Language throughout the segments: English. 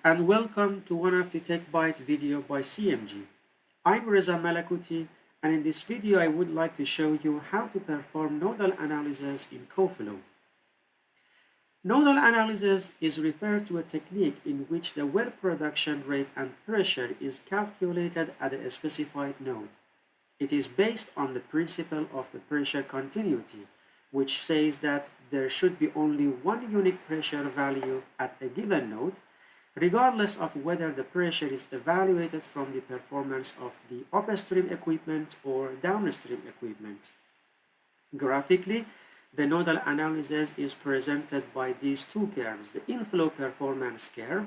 and welcome to one of the Tech Byte video by CMG. I'm Reza Malakuti, and in this video I would like to show you how to perform nodal analysis in CoFlow. Nodal analysis is referred to a technique in which the well production rate and pressure is calculated at a specified node. It is based on the principle of the pressure continuity, which says that there should be only one unique pressure value at a given node, regardless of whether the pressure is evaluated from the performance of the upstream equipment or downstream equipment. Graphically, the nodal analysis is presented by these two curves, the inflow performance curve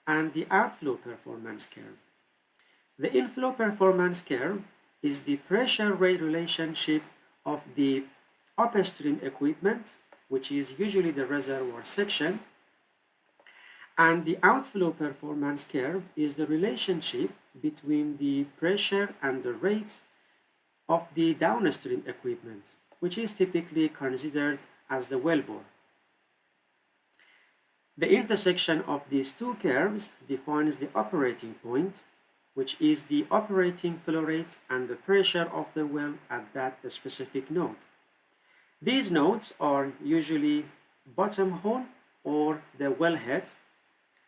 and the outflow performance curve. The inflow performance curve is the pressure-rate relationship of the upstream equipment, which is usually the reservoir section, and the outflow performance curve is the relationship between the pressure and the rate of the downstream equipment, which is typically considered as the wellbore. The intersection of these two curves defines the operating point, which is the operating flow rate and the pressure of the well at that specific node. These nodes are usually bottom hole or the wellhead,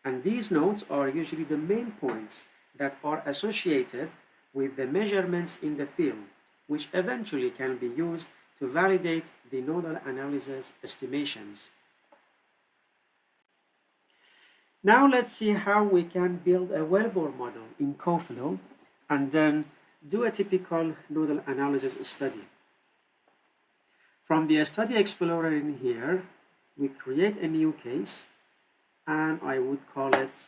and these nodes are usually the main points that are associated with the measurements in the field, which eventually can be used to validate the nodal analysis estimations. Now let's see how we can build a wellbore model in CoFlow and then do a typical nodal analysis study. From the Study Explorer in here, we create a new case, and I would call it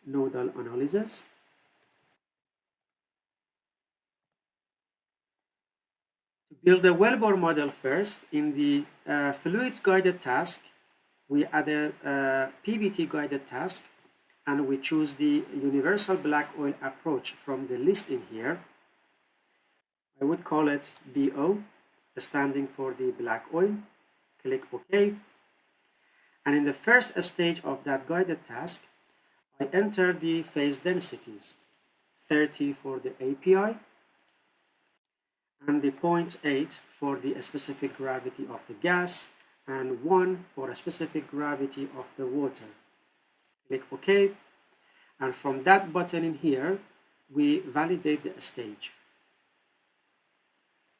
nodal analysis. To build a wellbore model first, in the fluids guided task, we add a PVT guided task, and we choose the universal black oil approach from the list in here. I would call it BO, standing for the black oil. Click OK. And in the first stage of that guided task, I enter the phase densities, 30 for the API and the 0.8 for the specific gravity of the gas and 1 for a specific gravity of the water. Click OK. And from that button in here, we validate the stage.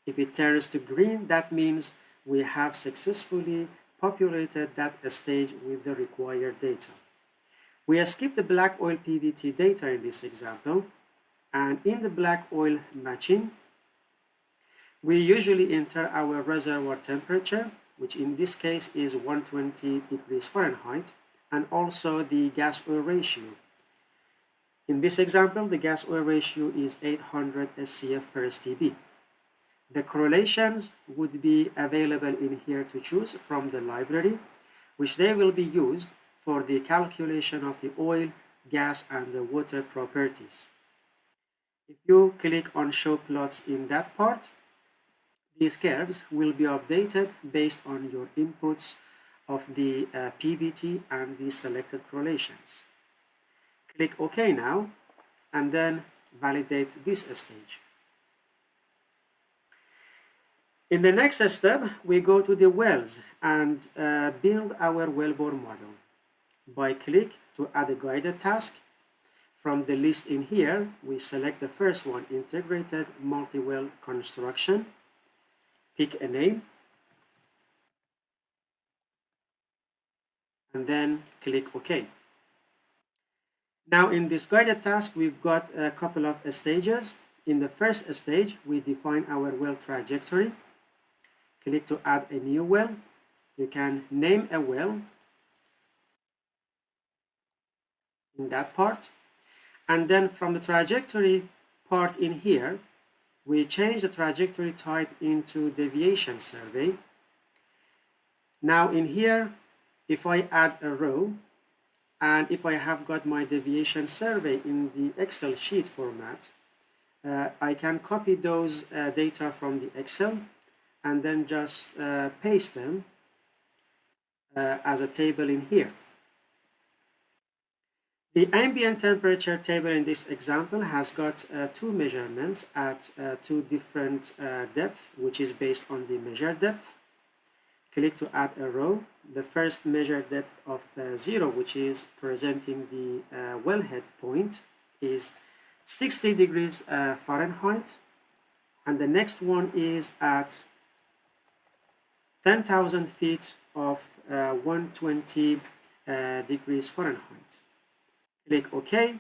If it turns to green, that means we have successfully populated that stage with the required data. We skip the black oil PVT data in this example, and in the black oil matching, we usually enter our reservoir temperature, which in this case is 120 degrees Fahrenheit, and also the gas oil ratio. In this example, the gas oil ratio is 800 SCF per STB. The correlations would be available in here to choose from the library, which they will be used for the calculation of the oil, gas, and the water properties. If you click on Show Plots in that part, these curves will be updated based on your inputs of the PVT and the selected correlations. Click OK now, and then validate this stage. In the next step, we go to the wells and build our wellbore model. By click to add a guided task. From the list in here, we select the first one, integrated multi-well construction. Pick a name, and then click OK. Now in this guided task, we've got a couple of stages. In the first stage, we define our well trajectory. Click to add a new well. You can name a well in that part. And then from the trajectory part in here, we change the trajectory type into deviation survey. Now in here, if I add a row, and if I have got my deviation survey in the Excel sheet format, I can copy those data from the Excel and then just paste them as a table in here. The ambient temperature table in this example has got two measurements at two different depths, which is based on the measured depth. Click to add a row. The first measured depth of 0, which is presenting the wellhead point, is 60 degrees Fahrenheit. And the next one is at 10,000 feet of 120 degrees Fahrenheit. Click OK,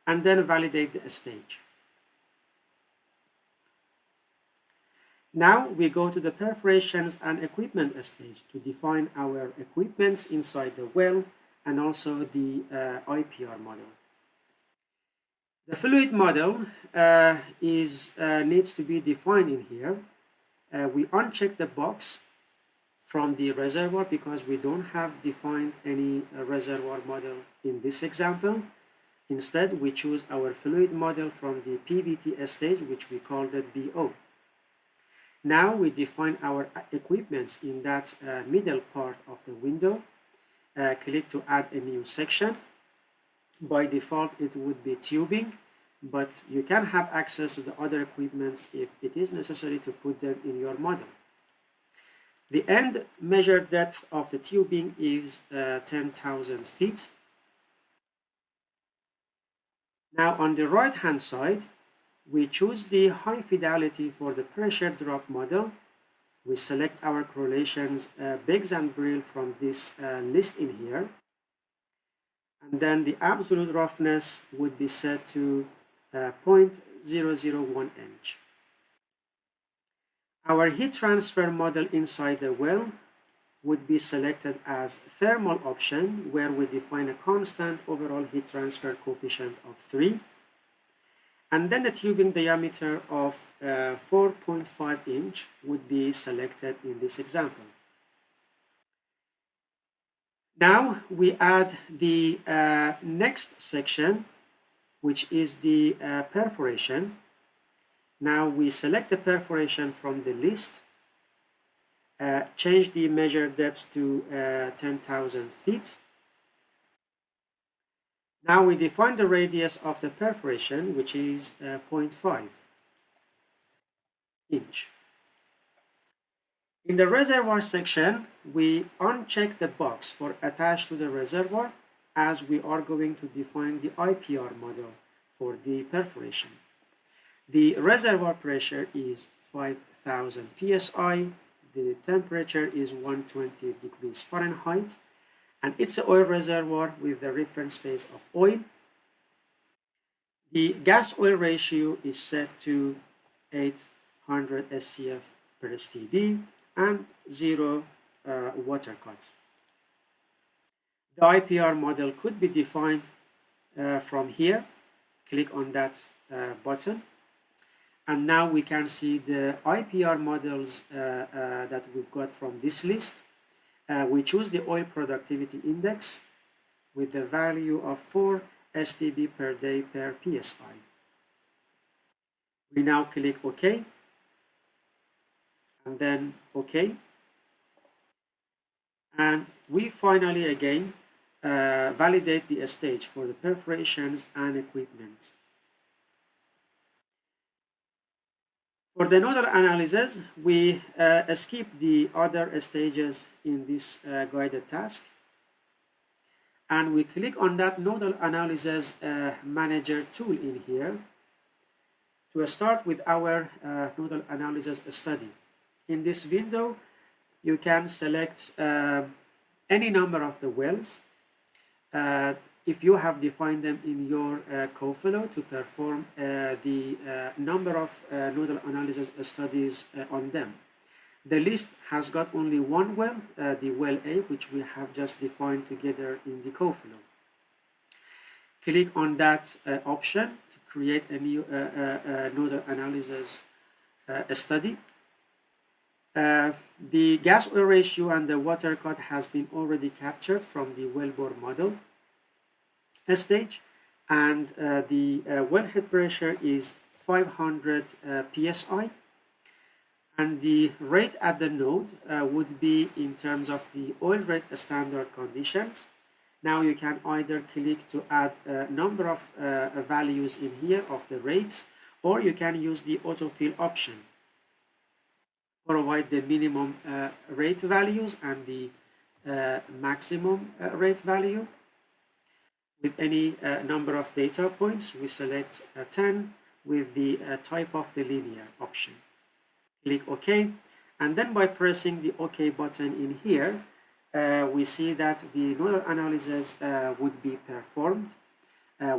and then validate the stage. Now we go to the perforations and equipment stage to define our equipments inside the well and also the IPR model. The fluid model needs to be defined in here. We uncheck the box from the reservoir because we don't have defined any reservoir model in this example. Instead, we choose our fluid model from the PVT stage, which we call the BO. Now we define our equipments in that middle part of the window. Click to add a new section. By default, it would be tubing, but you can have access to the other equipments if it is necessary to put them in your model. The end measured depth of the tubing is 10,000 feet. Now on the right hand side, we choose the high fidelity for the pressure drop model. We select our correlations Biggs and Brill from this list in here. And then the absolute roughness would be set to 0.001 inch. Our heat transfer model inside the well would be selected as thermal option, where we define a constant overall heat transfer coefficient of 3. And then the tubing diameter of 4.5 inch would be selected in this example. Now we add the next section, which is the perforation. Now we select the perforation from the list, change the measured depth to 10,000 feet. Now we define the radius of the perforation, which is 0.5 inch. In the reservoir section, we uncheck the box for attached to the reservoir, as we are going to define the IPR model for the perforation. The reservoir pressure is 5,000 psi, the temperature is 120 degrees Fahrenheit, and it's an oil reservoir with the reference phase of oil. The gas-oil ratio is set to 800 SCF per STB and 0 water cut. The IPR model could be defined from here. Click on that button. And now we can see the IPR models that we've got from this list. We choose the oil productivity index with the value of 4 STB per day per PSI. We now click OK, and then OK. And we finally again validate the stage for the perforations and equipment. For the nodal analysis, we skip the other stages in this guided task, and we click on that nodal analysis manager tool in here to start with our nodal analysis study. In this window, you can select any number of the wells if you have defined them in your co-flow to perform the number of nodal analysis studies on them. The list has got only one well, the well A, which we have just defined together in the co-flow. Click on that option to create a new nodal analysis study. The gas-oil ratio and the water cut has been already captured from the wellbore model stage, and the wellhead pressure is 500 psi, and the rate at the node would be in terms of the oil rate standard conditions. Now you can either click to add a number of values in here of the rates, or you can use the autofill option. Provide the minimum rate values and the maximum rate value. With any number of data points, we select 10 with the type of the linear option. Click OK, and then by pressing the OK button in here, we see that the nodal analysis would be performed.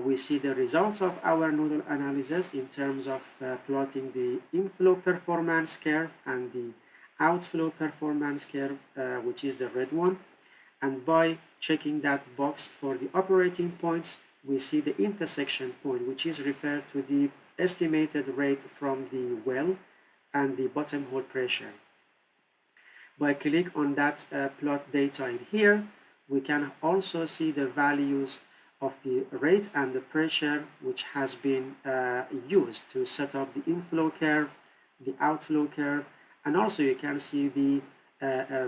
We see the results of our nodal analysis in terms of plotting the inflow performance curve and the outflow performance curve, which is the red one. And by checking that box for the operating points, we see the intersection point, which is referred to the estimated rate from the well and the bottom hole pressure. By click on that plot data in here, we can also see the values of the rate and the pressure which has been used to set up the inflow curve, the outflow curve, and also you can see the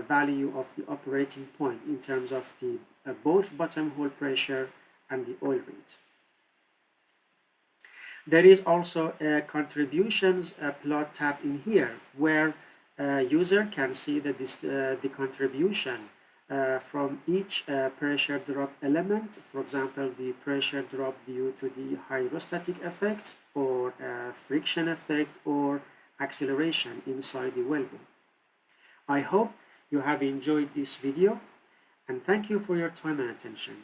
value of the operating point in terms of the both bottom hole pressure and the oil rate. There is also a contributions plot tab in here where user can see the contribution from each pressure drop element. For example, the pressure drop due to the hydrostatic effect or friction effect or acceleration inside the wellbore. I hope you have enjoyed this video, and thank you for your time and attention.